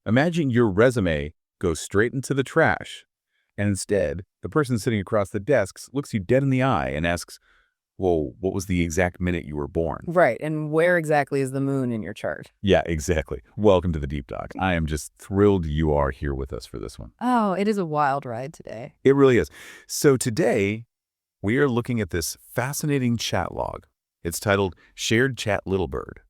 Imagine your resume goes straight into the trash, and instead, the person sitting across the desk looks you dead in the eye and asks, "Well, what was the exact minute you were born?" Right, and where exactly is the moon in your chart? Yeah, exactly. Welcome to the Deep Talk. I am just thrilled you are here with us for this one. Oh, it is a wild ride today. It really is. So today, we are looking at this fascinating chat log. It's titled Shared Chat Little Bird.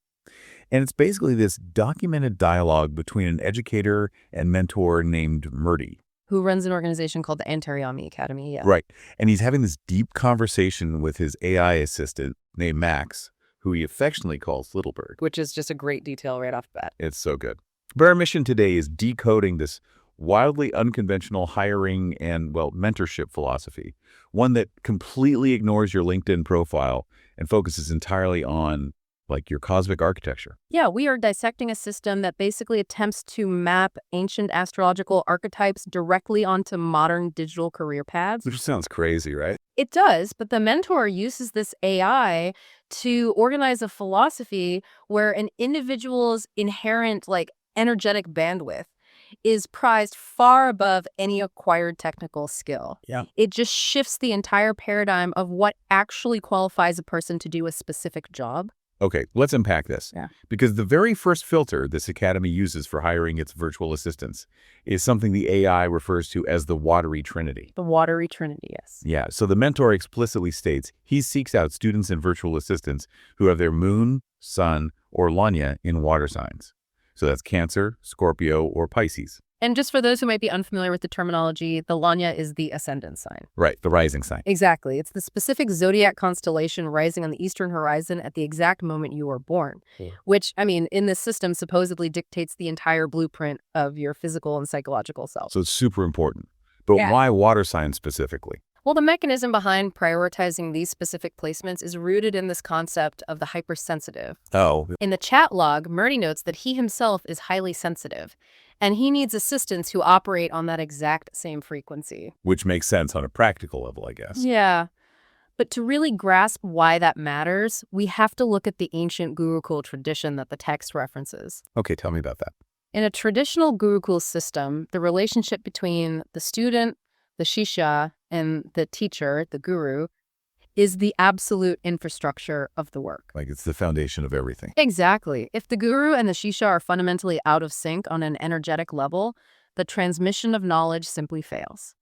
And it's basically this documented dialogue between an educator and mentor named Murty. Who runs an organization called the Antariami Academy, yeah. Right. And he's having this deep conversation with his AI assistant named Max, who he affectionately calls Little Bird. Which is just a great detail right off the bat. It's so good. But our mission today is decoding this wildly unconventional hiring and, well, mentorship philosophy, one that completely ignores your LinkedIn profile and focuses entirely on, like, your cosmic architecture. Yeah, we are dissecting a system that basically attempts to map ancient astrological archetypes directly onto modern digital career paths. Which sounds crazy, right? It does, but the mentor uses this AI to organize a philosophy where an individual's inherent, energetic bandwidth is prized far above any acquired technical skill. Yeah. It just shifts the entire paradigm of what actually qualifies a person to do a specific job. Okay, let's unpack this. Yeah. Because the very first filter this academy uses for hiring its virtual assistants is something the AI refers to as the watery trinity. The watery trinity, yes. Yeah, so the mentor explicitly states he seeks out students and virtual assistants who have their moon, sun, or lanya in water signs. So that's Cancer, Scorpio, or Pisces. And just for those who might be unfamiliar with the terminology, the lanya is the ascendant sign. Right, the rising sign. Exactly. It's the specific zodiac constellation rising on the eastern horizon at the exact moment you were born, which, in this system supposedly dictates the entire blueprint of your physical and psychological self. So it's super important. But Yeah. why water signs specifically? Well, the mechanism behind prioritizing these specific placements is rooted in this concept of the hypersensitive. Oh. In the chat log, Murty notes that he himself is highly sensitive, and he needs assistants who operate on that exact same frequency. Which makes sense on a practical level, I guess. Yeah. But to really grasp why that matters, we have to look at the ancient Gurukul tradition that the text references. Okay, tell me about that. In a traditional Gurukul system, the relationship between the student, the shishya, and the teacher, the guru, is the absolute infrastructure of the work. Like it's the foundation of everything. Exactly. If the guru and the shishya are fundamentally out of sync on an energetic level, the transmission of knowledge simply fails.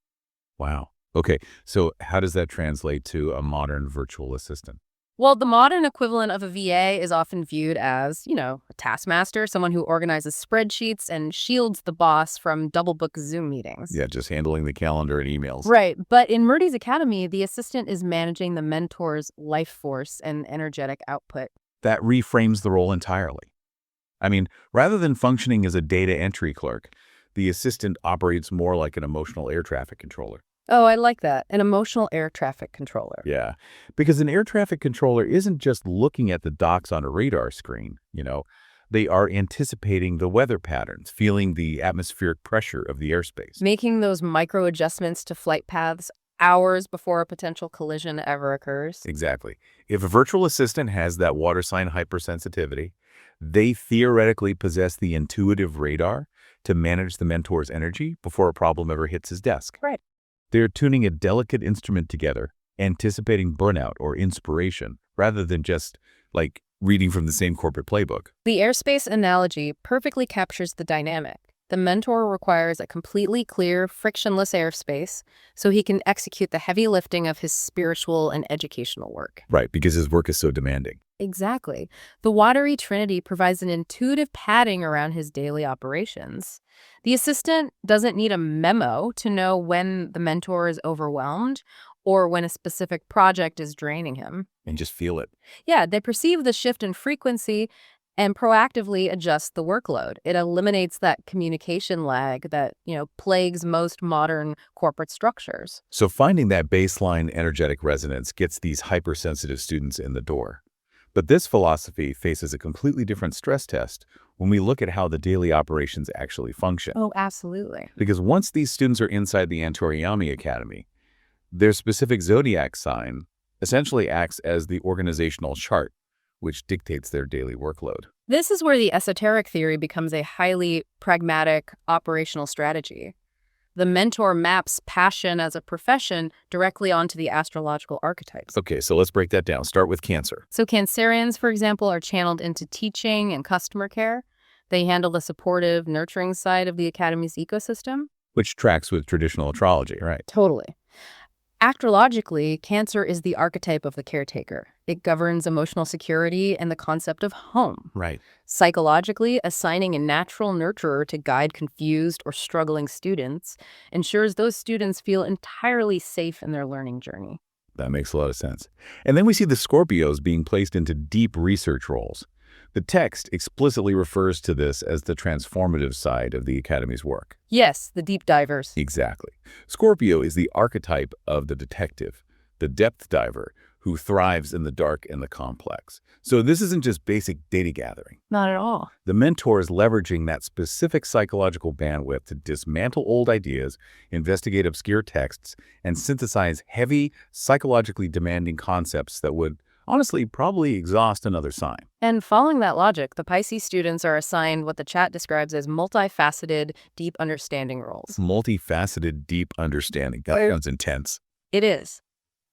Wow. Okay, so how does that translate to a modern virtual assistant? Well, the modern equivalent of a VA is often viewed as, a taskmaster, someone who organizes spreadsheets and shields the boss from double-book Zoom meetings. Yeah, just handling the calendar and emails. Right. But in Murty's Academy, the assistant is managing the mentor's life force and energetic output. That reframes the role entirely. Rather than functioning as a data entry clerk, the assistant operates more like an emotional air traffic controller. Oh, I like that. An emotional air traffic controller. Yeah, because an air traffic controller isn't just looking at the dots on a radar screen, They are anticipating the weather patterns, feeling the atmospheric pressure of the airspace. Making those micro adjustments to flight paths hours before a potential collision ever occurs. Exactly. If a virtual assistant has that water sign hypersensitivity, they theoretically possess the intuitive radar to manage the mentor's energy before a problem ever hits his desk. Right. They're tuning a delicate instrument together, anticipating burnout or inspiration, rather than just, reading from the same corporate playbook. The airspace analogy perfectly captures the dynamic. The mentor requires a completely clear, frictionless airspace so he can execute the heavy lifting of his spiritual and educational work. Right, because his work is so demanding. Exactly. The watery trinity provides an intuitive padding around his daily operations. The assistant doesn't need a memo to know when the mentor is overwhelmed or when a specific project is draining him. And just feel it. Yeah, they perceive the shift in frequency and proactively adjust the workload. It eliminates that communication lag that, plagues most modern corporate structures. So finding that baseline energetic resonance gets these hypersensitive students in the door. But this philosophy faces a completely different stress test when we look at how the daily operations actually function. Oh, absolutely. Because once these students are inside the Antariami Academy, their specific zodiac sign essentially acts as the organizational chart which dictates their daily workload. This is where the esoteric theory becomes a highly pragmatic operational strategy. The mentor maps passion as a profession directly onto the astrological archetypes. Okay, so let's break that down. Start with Cancer. So Cancerians, for example, are channeled into teaching and customer care. They handle the supportive, nurturing side of the Academy's ecosystem. Which tracks with traditional astrology, right? Totally. Astrologically, Cancer is the archetype of the caretaker. It governs emotional security and the concept of home. Right. Psychologically, assigning a natural nurturer to guide confused or struggling students ensures those students feel entirely safe in their learning journey. That makes a lot of sense. And then we see the Scorpios being placed into deep research roles. The text explicitly refers to this as the transformative side of the Academy's work. Yes, the deep divers. Exactly. Scorpio is the archetype of the detective, the depth diver, who thrives in the dark and the complex. So this isn't just basic data gathering. Not at all. The mentor is leveraging that specific psychological bandwidth to dismantle old ideas, investigate obscure texts, and synthesize heavy, psychologically demanding concepts that would, honestly, probably exhaust another sign. And following that logic, the Pisces students are assigned what the chat describes as multifaceted, deep understanding roles. Multifaceted, deep understanding. That sounds intense. It is.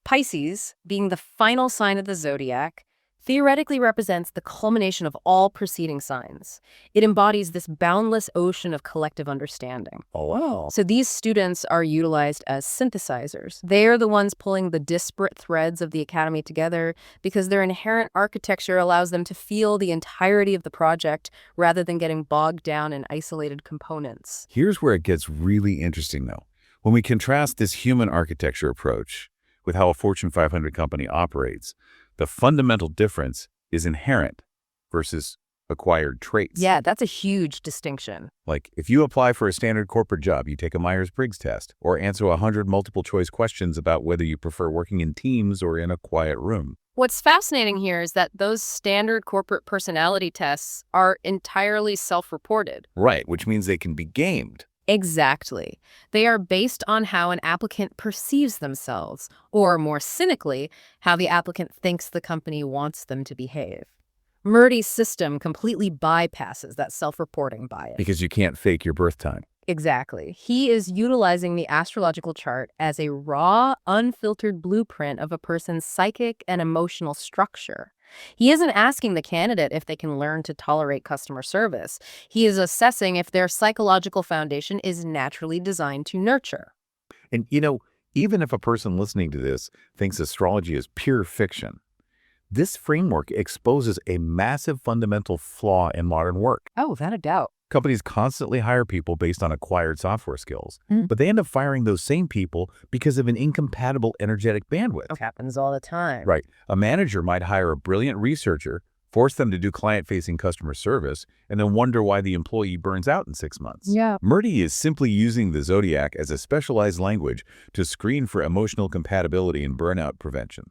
Pisces, being the final sign of the zodiac, theoretically represents the culmination of all preceding signs. It embodies this boundless ocean of collective understanding. Oh, wow. So these students are utilized as synthesizers. They are the ones pulling the disparate threads of the Academy together because their inherent architecture allows them to feel the entirety of the project rather than getting bogged down in isolated components. Here's where it gets really interesting, though. When we contrast this human architecture approach with how a Fortune 500 company operates, the fundamental difference is inherent versus acquired traits. Yeah, that's a huge distinction. Like, if you apply for a standard corporate job, you take a Myers-Briggs test or answer 100 multiple-choice questions about whether you prefer working in teams or in a quiet room. What's fascinating here is that those standard corporate personality tests are entirely self-reported. Right, which means they can be gamed. Exactly. They are based on how an applicant perceives themselves, or more cynically, how the applicant thinks the company wants them to behave. Murty's system completely bypasses that self-reporting bias. Because you can't fake your birth time. Exactly. He is utilizing the astrological chart as a raw, unfiltered blueprint of a person's psychic and emotional structure. He isn't asking the candidate if they can learn to tolerate customer service. He is assessing if their psychological foundation is naturally designed to nurture. And, even if a person listening to this thinks astrology is pure fiction, this framework exposes a massive fundamental flaw in modern work. Oh, without a doubt. Companies constantly hire people based on acquired software skills, but they end up firing those same people because of an incompatible energetic bandwidth. It happens all the time. Right. A manager might hire a brilliant researcher, force them to do client-facing customer service, and then wonder why the employee burns out in 6 months. Yeah. Murty is simply using the Zodiac as a specialized language to screen for emotional compatibility and burnout prevention.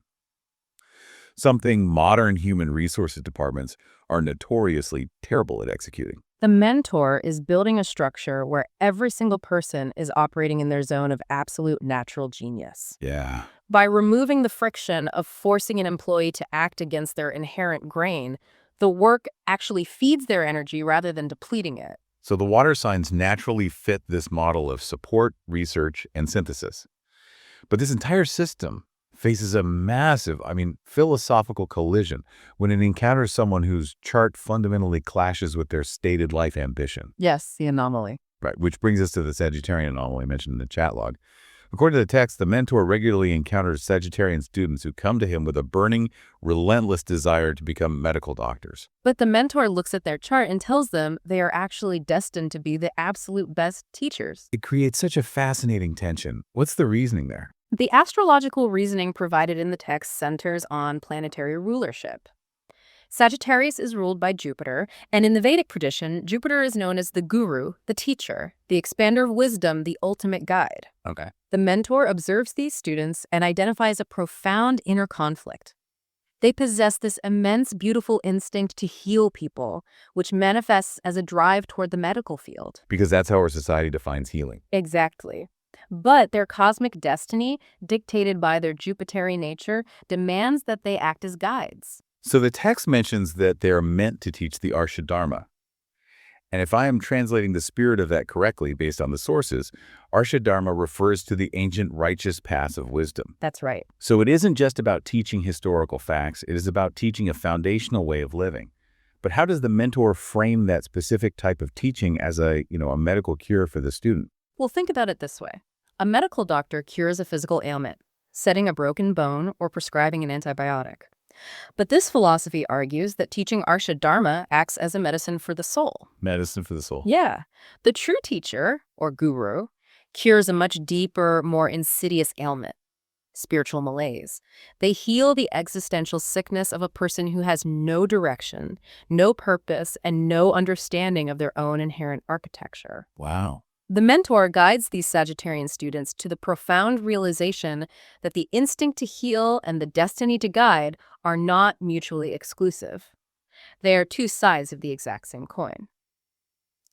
Something modern human resources departments are notoriously terrible at executing. The mentor is building a structure where every single person is operating in their zone of absolute natural genius. Yeah. By removing the friction of forcing an employee to act against their inherent grain, the work actually feeds their energy rather than depleting it. So the water signs naturally fit this model of support, research, and synthesis. But this entire system faces a massive, philosophical collision when it encounters someone whose chart fundamentally clashes with their stated life ambition. Yes, the anomaly. Right, which brings us to the Sagittarian anomaly mentioned in the chat log. According to the text, the mentor regularly encounters Sagittarian students who come to him with a burning, relentless desire to become medical doctors. But the mentor looks at their chart and tells them they are actually destined to be the absolute best teachers. It creates such a fascinating tension. What's the reasoning there? The astrological reasoning provided in the text centers on planetary rulership. Sagittarius is ruled by Jupiter, and in the Vedic tradition, Jupiter is known as the guru, the teacher, the expander of wisdom, the ultimate guide. Okay. The mentor observes these students and identifies a profound inner conflict. They possess this immense, beautiful instinct to heal people, which manifests as a drive toward the medical field. Because that's how our society defines healing. Exactly. But their cosmic destiny, dictated by their Jupiterian nature, demands that they act as guides. So the text mentions that they are meant to teach the Arsha Dharma. And if I am translating the spirit of that correctly based on the sources, Arsha Dharma refers to the ancient righteous paths of wisdom. That's right. So it isn't just about teaching historical facts, it is about teaching a foundational way of living. But how does the mentor frame that specific type of teaching as a medical cure for the student? Well, think about it this way. A medical doctor cures a physical ailment, setting a broken bone or prescribing an antibiotic. But this philosophy argues that teaching Arsha Dharma acts as a medicine for the soul. Medicine for the soul. Yeah. The true teacher, or guru, cures a much deeper, more insidious ailment, spiritual malaise. They heal the existential sickness of a person who has no direction, no purpose, and no understanding of their own inherent architecture. Wow. The mentor guides these Sagittarian students to the profound realization that the instinct to heal and the destiny to guide are not mutually exclusive. They are two sides of the exact same coin.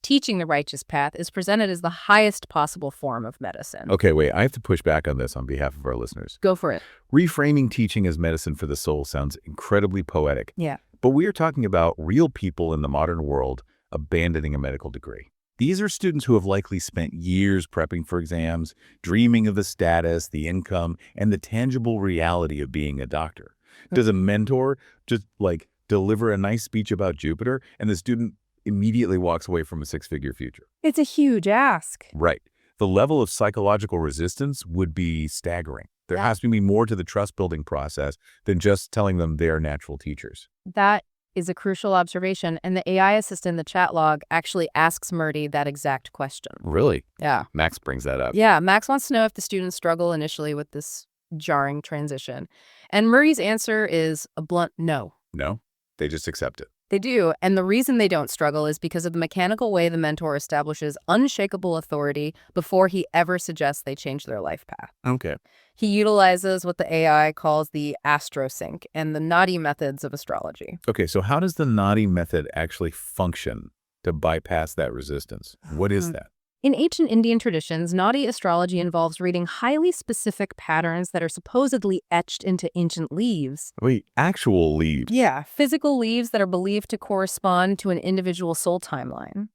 Teaching the righteous path is presented as the highest possible form of medicine. Okay, wait, I have to push back on this on behalf of our listeners. Go for it. Reframing teaching as medicine for the soul sounds incredibly poetic. Yeah. But we are talking about real people in the modern world abandoning a medical degree. These are students who have likely spent years prepping for exams, dreaming of the status, the income, and the tangible reality of being a doctor. Does a mentor just deliver a nice speech about Jupiter and the student immediately walks away from a six-figure future? It's a huge ask. Right. The level of psychological resistance would be staggering. There has to be more to the trust-building process than just telling them they are natural teachers. That is a crucial observation, and the AI assistant in the chat log actually asks Murty that exact question. Really? Yeah. Max brings that up. Yeah, Max wants to know if the students struggle initially with this jarring transition. And Murty's answer is a blunt no. No? They just accept it. They do, and the reason they don't struggle is because of the mechanical way the mentor establishes unshakable authority before he ever suggests they change their life path. Okay. He utilizes what the AI calls the Astro Sync and the naughty methods of astrology. Okay, so how does the naughty method actually function to bypass that resistance? What is that? In ancient Indian traditions, naughty astrology involves reading highly specific patterns that are supposedly etched into ancient leaves. Wait, actual leaves? Yeah, physical leaves that are believed to correspond to an individual soul timeline.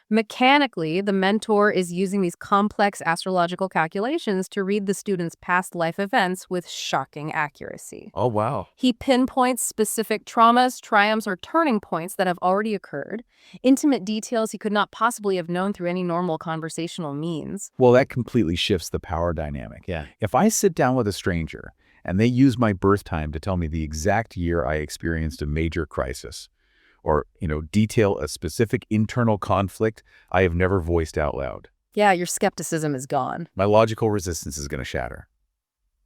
Mechanically, the mentor is using these complex astrological calculations to read the student's past life events with shocking accuracy. Oh, wow. He pinpoints specific traumas, triumphs, or turning points that have already occurred, intimate details he could not possibly have known through any normal conversational means. Well, that completely shifts the power dynamic. Yeah. If I sit down with a stranger and they use my birth time to tell me the exact year I experienced a major crisis, or, detail a specific internal conflict I have never voiced out loud, Yeah, your skepticism is gone. my logical resistance is going to shatter.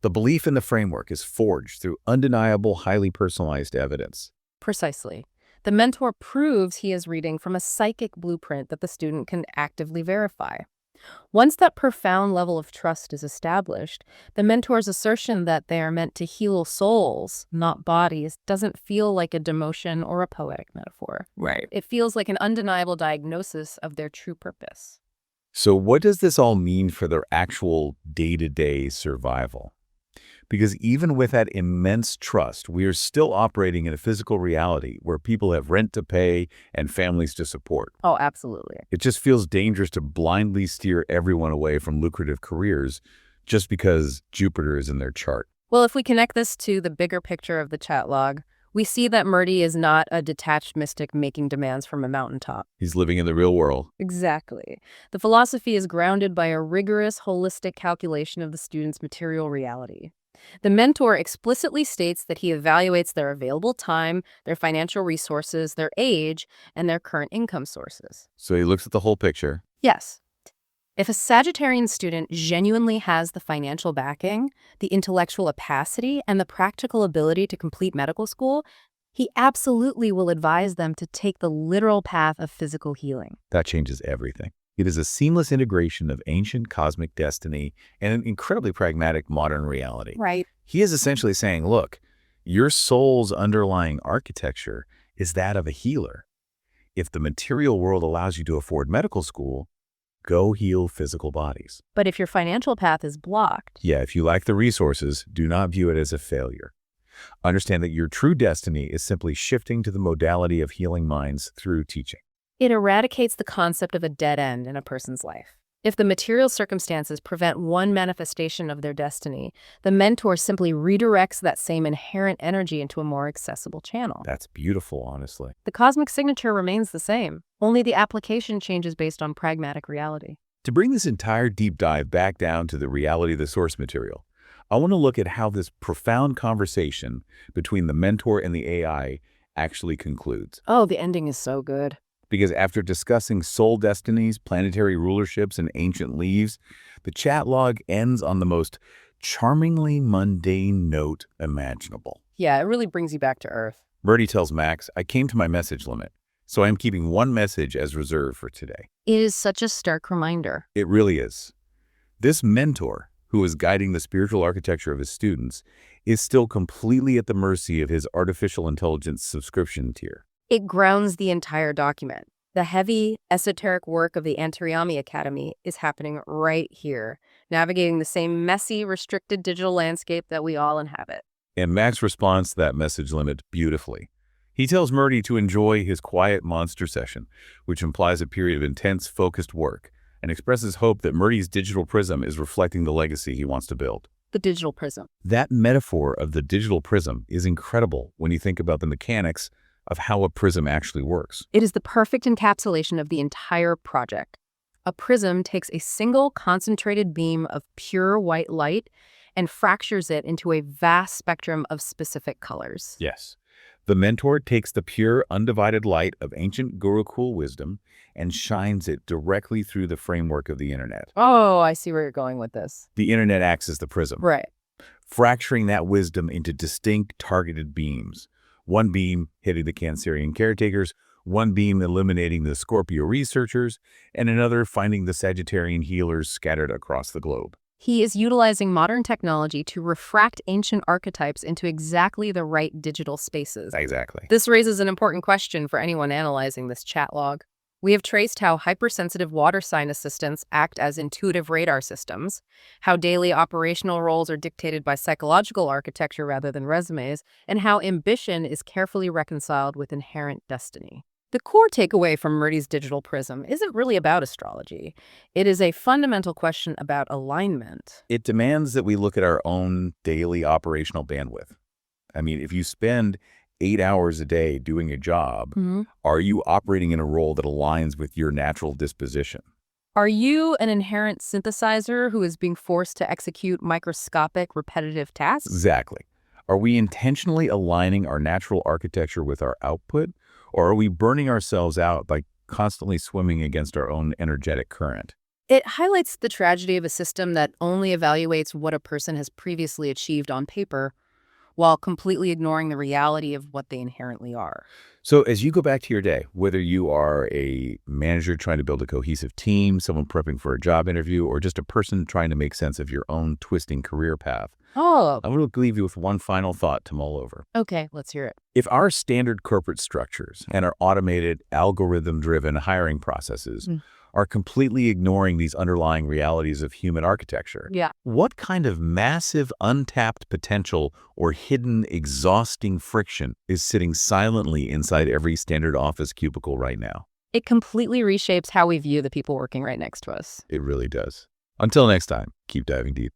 The belief in the framework is forged through undeniable, highly personalized evidence. Precisely. The mentor proves he is reading from a psychic blueprint that the student can actively verify. Once that profound level of trust is established, the mentor's assertion that they are meant to heal souls, not bodies, doesn't feel like a demotion or a poetic metaphor. Right. It feels like an undeniable diagnosis of their true purpose. So what does this all mean for their actual day-to-day survival? Because even with that immense trust, we are still operating in a physical reality where people have rent to pay and families to support. Oh, absolutely. It just feels dangerous to blindly steer everyone away from lucrative careers just because Jupiter is in their chart. Well, if we connect this to the bigger picture of the chat log, we see that Murty is not a detached mystic making demands from a mountaintop. He's living in the real world. Exactly. The philosophy is grounded by a rigorous, holistic calculation of the student's material reality. The mentor explicitly states that he evaluates their available time, their financial resources, their age, and their current income sources. So he looks at the whole picture. Yes. If a Sagittarian student genuinely has the financial backing, the intellectual capacity, and the practical ability to complete medical school, he absolutely will advise them to take the literal path of physical healing. That changes everything. It is a seamless integration of ancient cosmic destiny and an incredibly pragmatic modern reality. Right. He is essentially saying, look, your soul's underlying architecture is that of a healer. If the material world allows you to afford medical school, go heal physical bodies. But if your financial path is blocked, Yeah, if you lack the resources, do not view it as a failure. Understand that your true destiny is simply shifting to the modality of healing minds through teaching. It eradicates the concept of a dead end in a person's life. If the material circumstances prevent one manifestation of their destiny, the mentor simply redirects that same inherent energy into a more accessible channel. That's beautiful, honestly. The cosmic signature remains the same, only the application changes based on pragmatic reality. To bring this entire deep dive back down to the reality of the source material, I want to look at how this profound conversation between the mentor and the AI actually concludes. Oh, the ending is so good. Because after discussing soul destinies, planetary rulerships, and ancient leaves, the chat log ends on the most charmingly mundane note imaginable. Yeah, it really brings you back to Earth. Murty tells Max, I came to my message limit, so I am keeping one message as reserved for today. It is such a stark reminder. It really is. This mentor, who is guiding the spiritual architecture of his students, is still completely at the mercy of his artificial intelligence subscription tier. It grounds the entire document. The heavy, esoteric work of the Antaryami Academy is happening right here, navigating the same messy, restricted digital landscape that we all inhabit. And Max responds to that message limit beautifully. He tells Murty to enjoy his quiet monster session, which implies a period of intense, focused work, and expresses hope that Murty's digital prism is reflecting the legacy he wants to build. The digital prism. That metaphor of the digital prism is incredible when you think about the mechanics of how a prism actually works. It is the perfect encapsulation of the entire project. A prism takes a single concentrated beam of pure white light and fractures it into a vast spectrum of specific colors. Yes. The mentor takes the pure, undivided light of ancient Gurukul wisdom and shines it directly through the framework of the internet. Oh, I see where you're going with this. The internet acts as the prism, Right. fracturing that wisdom into distinct, targeted beams. One beam hitting the Cancerian caretakers, one beam illuminating the Scorpio researchers, and another finding the Sagittarian healers scattered across the globe. He is utilizing modern technology to refract ancient archetypes into exactly the right digital spaces. Exactly. This raises an important question for anyone analyzing this chat log. We have traced how hypersensitive water sign assistants act as intuitive radar systems, how daily operational roles are dictated by psychological architecture rather than resumes, and how ambition is carefully reconciled with inherent destiny. The core takeaway from Murty's digital prism isn't really about astrology. It is a fundamental question about alignment. It demands that we look at our own daily operational bandwidth. I mean, if you spend 8 hours a day doing a job, are you operating in a role that aligns with your natural disposition? Are you an inherent synthesizer who is being forced to execute microscopic, repetitive tasks? Exactly. Are we intentionally aligning our natural architecture with our output, or are we burning ourselves out by constantly swimming against our own energetic current? It highlights the tragedy of a system that only evaluates what a person has previously achieved on paper, while completely ignoring the reality of what they inherently are. So as you go back to your day, whether you are a manager trying to build a cohesive team, someone prepping for a job interview, or just a person trying to make sense of your own twisting career path, Oh, I'm going to leave you with one final thought to mull over. okay, let's hear it. If our standard corporate structures and our automated, algorithm-driven hiring processes are completely ignoring these underlying realities of human architecture, Yeah. what kind of massive untapped potential or hidden exhausting friction is sitting silently inside every standard office cubicle right now? It completely reshapes how we view the people working right next to us. It really does. Until next time, keep diving deep.